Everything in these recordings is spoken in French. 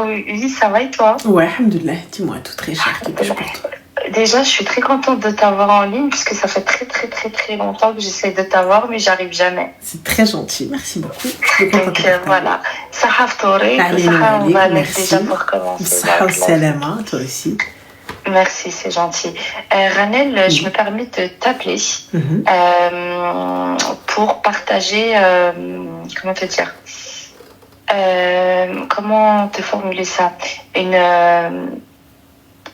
Oui, oui, ça va et toi? Ouais, alhamdoulilah, dis-moi, tout très cher, que puis-je pour toi? Déjà, je suis très contente de t'avoir en ligne puisque ça fait très très très très longtemps que j'essaie de t'avoir mais j'arrive jamais. C'est très gentil, merci beaucoup. Je suis contente Donc de voilà. Sahaf Touré, Allez, on va mettre merci. déjà pour commencer. Saha salama, toi aussi. Merci, c'est gentil. Ranel, je me permets de t'appeler pour partager, comment te dire, comment te formuler ça,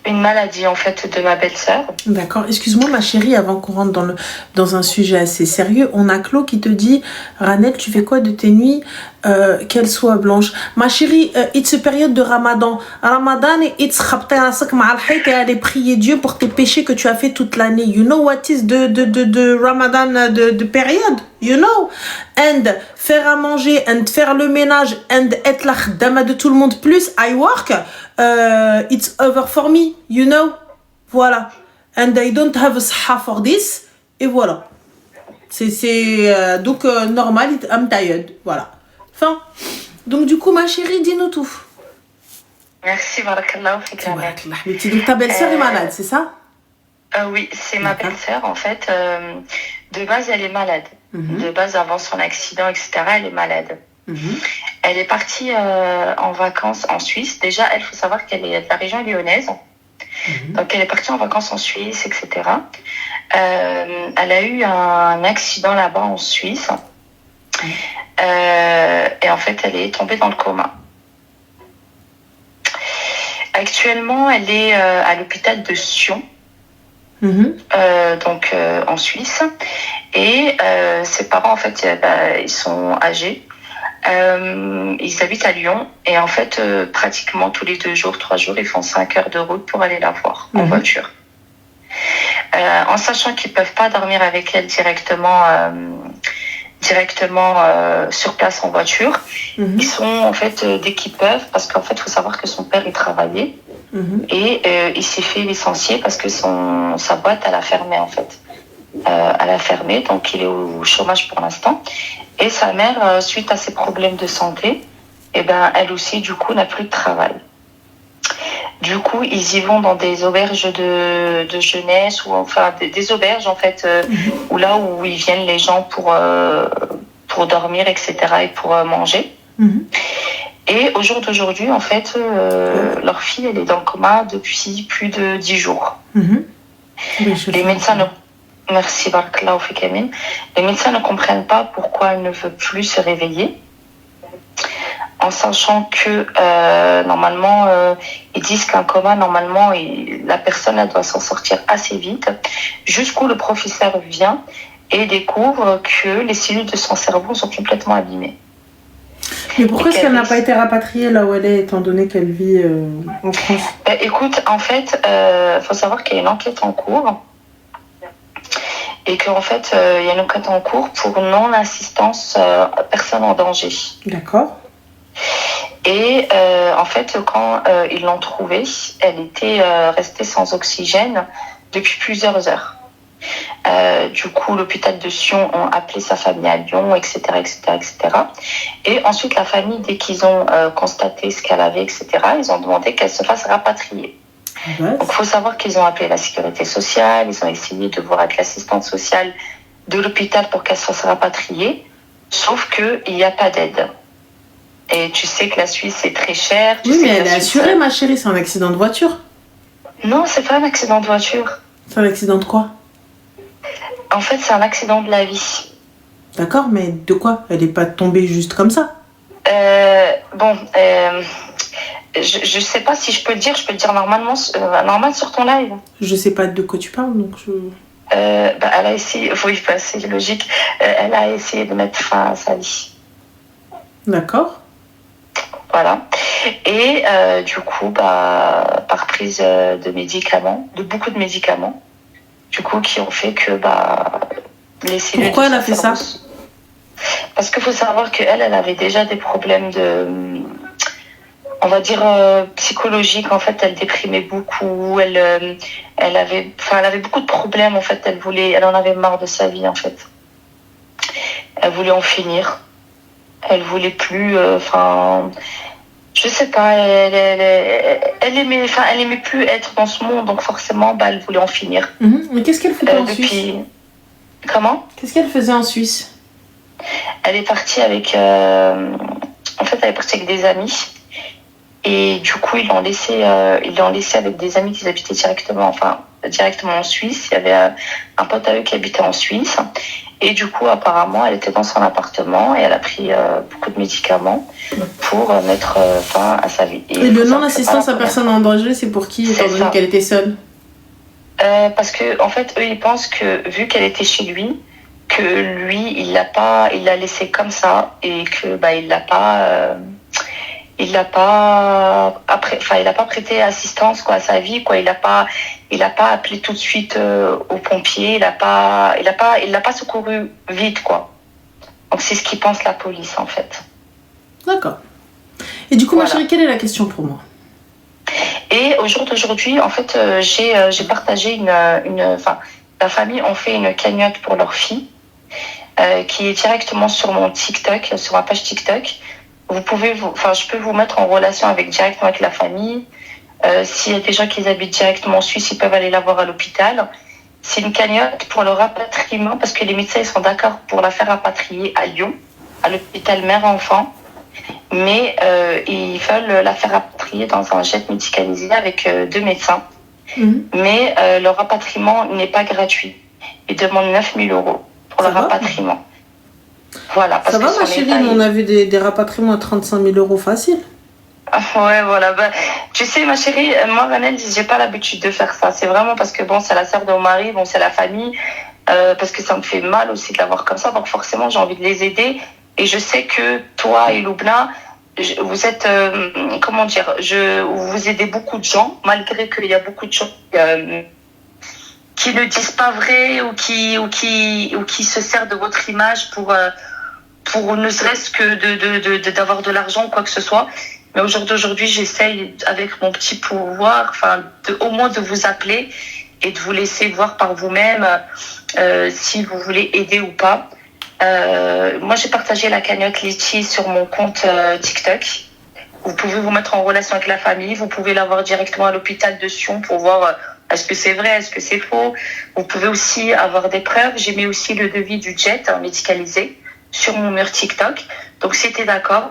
une maladie en fait de ma belle-sœur. D'accord, excuse-moi ma chérie, avant qu'on rentre dans un sujet assez sérieux, on a Claude qui te dit Ranel, tu fais quoi de tes nuits qu'elles soient blanches? Ma chérie, it's période de Ramadan. Ramadan, it's khabta rasak ma'al hayt et aller prier Dieu pour tes péchés que tu as fait toute l'année. You know what is de Ramadan de période? You know? And faire à manger, and faire le ménage, and être la khdama de tout le monde plus I work, it's over for me, you know? Voilà. And I don't have a saha for this. Et voilà. C'est donc normal, I'm tired. Voilà. Fin. Donc du coup, ma chérie, dis-nous tout. Merci, barakallah. Donc ta belle-sœur est malade, c'est ça? Oui, c'est ma belle-sœur en fait. De base, elle est malade. De base, avant son accident, etc., elle est malade. Elle est partie en vacances en Suisse. Déjà, elle, faut savoir qu'elle est de la région lyonnaise. Donc, elle est partie en vacances en Suisse, etc. Elle a eu un accident là-bas en Suisse. Et en fait, elle est tombée dans le coma. Actuellement, elle est à l'hôpital de Sion, donc en Suisse. Et ses parents, en fait, ils sont âgés. Ils habitent à Lyon. Et en fait, pratiquement tous les 2 jours, 3 jours, ils font 5 heures de route pour aller la voir en voiture. En sachant qu'ils ne peuvent pas dormir avec elle directement sur place en voiture. Ils sont en fait dès qu'ils peuvent, parce qu'en fait il faut savoir que son père il travaillait et il s'est fait licencier parce que sa boîte elle a fermé en fait. Elle a fermé, donc il est au chômage pour l'instant. Et sa mère, suite à ses problèmes de santé, elle aussi du coup n'a plus de travail. Du coup, ils y vont dans des auberges de jeunesse ou enfin des auberges en fait où là où ils viennent les gens pour dormir, etc. et pour manger. Et au jour d'aujourd'hui, en fait, leur fille elle est dans le coma depuis plus de 10 jours. Les médecins ne Merci Barakallahu fik Amin. Les médecins ne comprennent pas pourquoi elle ne veut plus se réveiller. En sachant que normalement, ils disent qu'un coma, normalement, la personne elle doit s'en sortir assez vite, jusqu'où le professeur vient et découvre que les cellules de son cerveau sont complètement abîmées. Mais pourquoi est-ce qu'elle n'a pas été rapatriée là où elle est, étant donné qu'elle vit en France? Écoute, en fait, faut savoir qu'il y a une enquête en cours. Et qu'en fait, il y a une enquête en cours pour non-assistance à personne en danger. D'accord. Et en fait, quand ils l'ont trouvée, elle était restée sans oxygène depuis plusieurs heures. Du coup, l'hôpital de Sion ont appelé sa famille à Lyon, etc., etc., etc. Et ensuite, la famille, dès qu'ils ont constaté ce qu'elle avait, etc., ils ont demandé qu'elle se fasse rapatrier. Donc, il faut savoir qu'ils ont appelé la sécurité sociale, ils ont essayé de voir avec l'assistante sociale de l'hôpital pour qu'elle se fasse rapatrier, sauf qu'il n'y a pas d'aide. Et tu sais que la Suisse est très chère. Oui, mais elle est assurée, ma chérie, c'est un accident de voiture. Non, c'est pas un accident de voiture. C'est un accident de quoi? En fait, c'est un accident de la vie. D'accord, mais de quoi? Elle n'est pas tombée juste comme ça. Je sais pas si je peux le dire normalement, normal sur ton live. Je sais pas de quoi tu parles, donc je... elle a essayé, oui, c'est logique, elle a essayé de mettre fin à sa vie. D'accord. Voilà. Et du coup, par prise de médicaments, de beaucoup de médicaments, du coup, qui ont fait que les cellules... Pourquoi elle a fait ça? Parce qu'il faut savoir qu'elle avait déjà des problèmes on va dire psychologique. En fait, elle déprimait beaucoup, elle avait beaucoup de problèmes. En fait, elle en avait marre de sa vie. En fait, elle voulait en finir. Elle voulait plus. Je Je sais pas, elle aimait plus être dans ce monde, donc forcément, elle voulait en finir. Mais qu'est-ce qu'elle faisait en Suisse? Comment? Qu'est-ce qu'elle faisait en Suisse? Elle est partie avec... En fait, elle est partie avec des amis. Et du coup, ils l'ont laissé avec des amis qui habitaient directement en Suisse. Il y avait un pote à eux qui habitait en Suisse. Et du coup, apparemment, elle était dans son appartement et elle a pris beaucoup de médicaments pour mettre fin à sa vie. Et le non-assistance à personne en danger, c'est pour qui, étant donné qu'elle était seule? Parce que, en fait, eux, ils pensent que, vu qu'elle était chez lui, que lui, il l'a laissé comme ça et que, il l'a pas prêté assistance, quoi, à sa vie, quoi. Il l'a pas appelé tout de suite aux pompiers. Il l'a pas secouru vite, quoi. Donc, c'est ce qu'ils pensent la police, en fait. D'accord. Et du coup, ma chérie, quelle est la question pour moi? Et au jour d'aujourd'hui, en fait, j'ai partagé la famille ont fait une cagnotte pour leur fille, qui est directement sur mon TikTok, sur ma page TikTok. Je peux vous mettre en relation directement avec la famille. S'il y a des gens qui habitent directement en Suisse, ils peuvent aller la voir à l'hôpital. C'est une cagnotte pour le rapatriement, parce que les médecins ils sont d'accord pour la faire rapatrier à Lyon, à l'hôpital mère-enfant. Mais ils veulent la faire rapatrier dans un jet médicalisé avec 2 médecins. Mais le rapatriement n'est pas gratuit. Ils demandent 9 000 € pour le rapatriement. Voilà, parce ça va, ma chérie, on a vu des rapatriements à 35 000 € facile. Ouais, voilà. Tu sais, ma chérie, moi, Ranel, j'ai pas l'habitude de faire ça. C'est vraiment parce que, c'est la sœur de mon mari, c'est la famille, parce que ça me fait mal aussi de la voir comme ça. Donc, forcément, j'ai envie de les aider. Et je sais que toi et Loubna, vous êtes, vous aidez beaucoup de gens, malgré qu'il y a beaucoup de gens qui ne disent pas vrai ou qui se servent de votre image pour ne serait-ce que d'avoir de l'argent ou quoi que ce soit. Mais aujourd'hui, j'essaye avec mon petit pouvoir, au moins de vous appeler et de vous laisser voir par vous-même si vous voulez aider ou pas. Moi, j'ai partagé la cagnotte Litchi sur mon compte TikTok. Vous pouvez vous mettre en relation avec la famille. Vous pouvez la voir directement à l'hôpital de Sion pour voir est-ce que c'est vrai, est-ce que c'est faux. Vous pouvez aussi avoir des preuves. J'ai mis aussi le devis du jet médicalisé sur mon mur TikTok. Donc, si tu es d'accord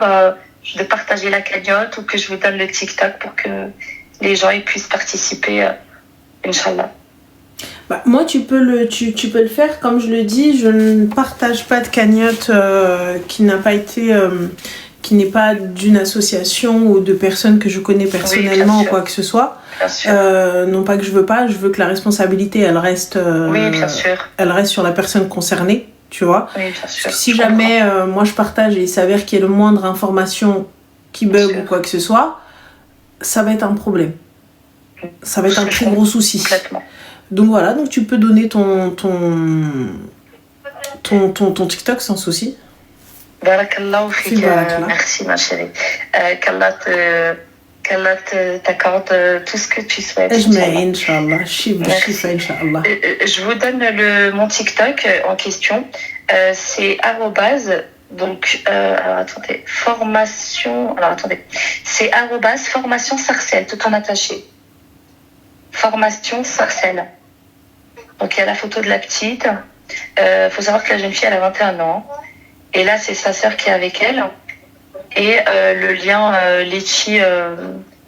de partager la cagnotte ou que je vous donne le TikTok pour que les gens puissent participer, Inch'Allah. Moi, tu peux le faire. Comme je le dis, je ne partage pas de cagnotte qui n'est pas d'une association ou de personnes que je connais personnellement ou quoi que ce soit. Non pas que je veux que la responsabilité elle reste sur la personne concernée, tu vois. Oui, bien sûr. Parce que si jamais moi je partage et il s'avère qu'il y a le moindre information qui bug ou quoi que ce soit, ça va être un problème. Ça va être un très gros souci. Complètement. Donc voilà, donc tu peux donner ton TikTok sans souci. Barakallahu fik, merci ma chérie. Qu'Allah t'accorde tout ce que tu souhaites. Inch'Allah. Inch'Allah. Je vous donne mon TikTok en question. C'est c'est formation Sarcelles, tout en attaché. Formation Sarcelles. Donc, il y a la photo de la petite. Faut savoir que la jeune fille, elle a 21 ans. Et là, c'est sa sœur qui est avec elle. Et le lien Litchi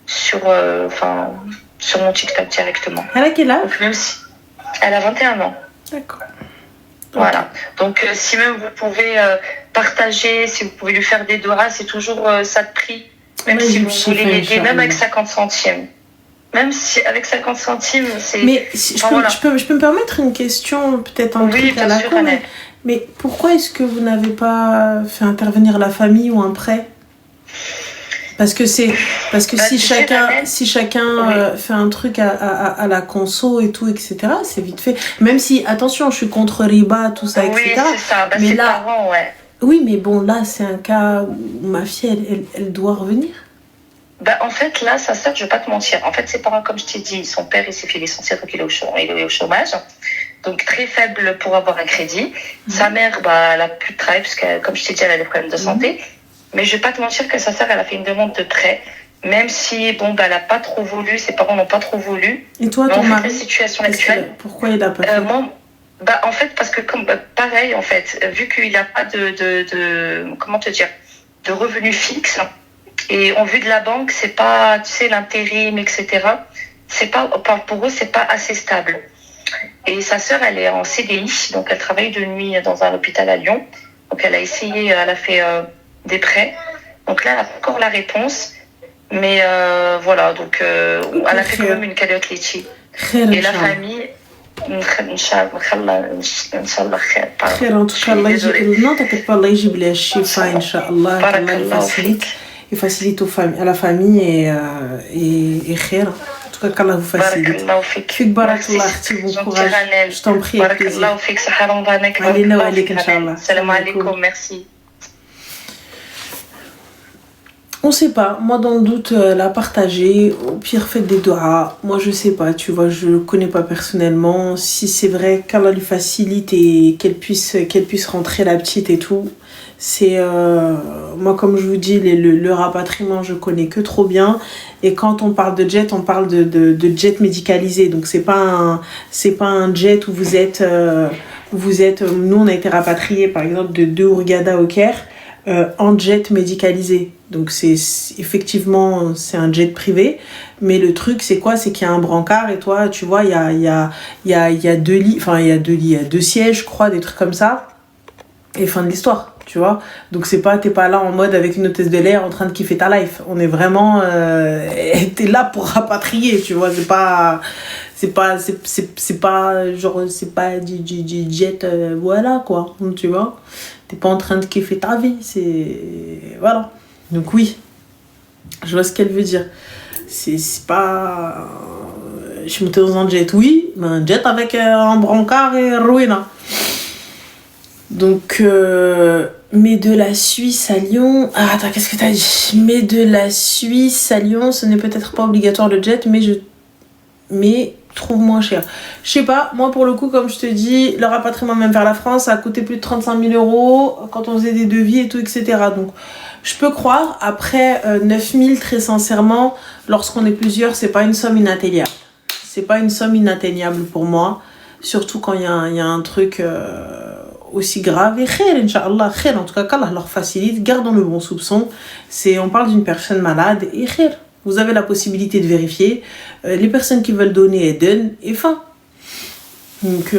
sur mon TikTok directement. Elle a quel âge? Elle a 21 ans. D'accord. Voilà. Donc, si même vous pouvez partager, si vous pouvez lui faire des doigts, c'est toujours ça de prix. Même si vous voulez l'aider, même avec 50 centimes. Même si avec 50 centimes, c'est... Mais je peux me permettre une question, peut-être un truc à la con, mais pourquoi est-ce que vous n'avez pas fait intervenir la famille ou un prêt? Parce que si chacun fait un truc à la conso et tout, etc., c'est vite fait. Même si, attention, je suis contre riba, tout ça, etc. Oui, c'est ça. Mais là, parents, ouais. Oui, mais bon, là, c'est un cas où ma fille, elle doit revenir. En fait, là, sa sœur, je vais pas te mentir. En fait, ses parents, comme je t'ai dit, son père, il s'est fait licencier, donc il est au chômage. Donc, très faible pour avoir un crédit. Sa mère, elle a plus de travail, parce que, comme je t'ai dit, elle a des problèmes de santé. Mais je vais pas te mentir que sa sœur, elle a fait une demande de prêt. Même si, bon, bah, elle a pas trop voulu, ses parents n'ont pas trop voulu. Et toi, mais ton en fait, mari, la situation actuelle... pourquoi il a pas fait moi, bah, en fait, parce que comme pareil, en fait, vu qu'il n'a pas comment te dire, de revenus fixes, et en vue de la banque, c'est pas, tu sais, l'intérim, etc. C'est pas, pour eux, c'est pas assez stable. Et sa sœur, elle est en CDI, donc elle travaille de nuit dans un hôpital à Lyon. Donc elle a essayé, elle a fait des prêts. Donc là, elle a pas encore la réponse. Mais voilà, donc elle a fait quand même une cagnotte litchi. Et la famille, Inch'Allah, khair. خير en tout cas Allah يجيب non t'inquiète pas Allah يجيب لها الشفاء Inch'Allah Allah il facilite à la famille et خير en tout cas qu'Allah vous facilite فيك بارك الله اختي bon courage je t'en prie avec plaisir بارك الله فيك صحة رمضانك علينا وعليك ان شاء الله السلام عليكم merci. On sait pas, moi dans le doute, la partager, au pire faites des doigts, moi je sais pas, tu vois, je connais pas personnellement, si c'est vrai qu'Allah lui facilite et qu'elle puisse rentrer la petite et tout, c'est, moi comme je vous dis, le rapatriement je connais que trop bien, et quand on parle de jet, on parle de jet médicalisé, donc c'est pas un jet où vous êtes, nous on a été rapatriés par exemple de Hurghada au Caire, en jet médicalisé. Donc effectivement c'est un jet privé, mais le truc c'est quoi, c'est qu'il y a un brancard et toi tu vois il y a deux lits, enfin il y a deux sièges je crois, des trucs comme ça, et fin de l'histoire, tu vois. Donc t'es pas là en mode avec une hôtesse de l'air en train de kiffer ta life, on est vraiment t'es là pour rapatrier, tu vois, c'est pas genre c'est pas du jet voilà quoi, tu vois, t'es pas en train de kiffer ta vie, c'est voilà. Donc oui, je vois ce qu'elle veut dire. C'est pas... Je suis montée dans un jet, oui, mais un jet avec un brancard et ruina. Donc, mais de la Suisse à Lyon... Ah, attends, qu'est-ce que t'as dit? Mais de la Suisse à Lyon, ce n'est peut-être pas obligatoire le jet, mais trouve moins cher. Je sais pas, moi pour le coup, comme je te dis, le rapatriement même vers la France, ça a coûté plus de 35 000 € quand on faisait des devis et tout, etc. Donc, je peux croire. Après, 9 000, très sincèrement, lorsqu'on est plusieurs, c'est pas une somme inatteignable. C'est pas une somme inatteignable pour moi. Surtout quand il y a un truc aussi grave. Et khair, Inch'Allah, khair. En tout cas, qu'Allah leur facilite. Gardons le bon soupçon. On parle d'une personne malade. Et khair. Vous avez la possibilité de vérifier. Les personnes qui veulent donner, elles donnent. Et fin. Donc,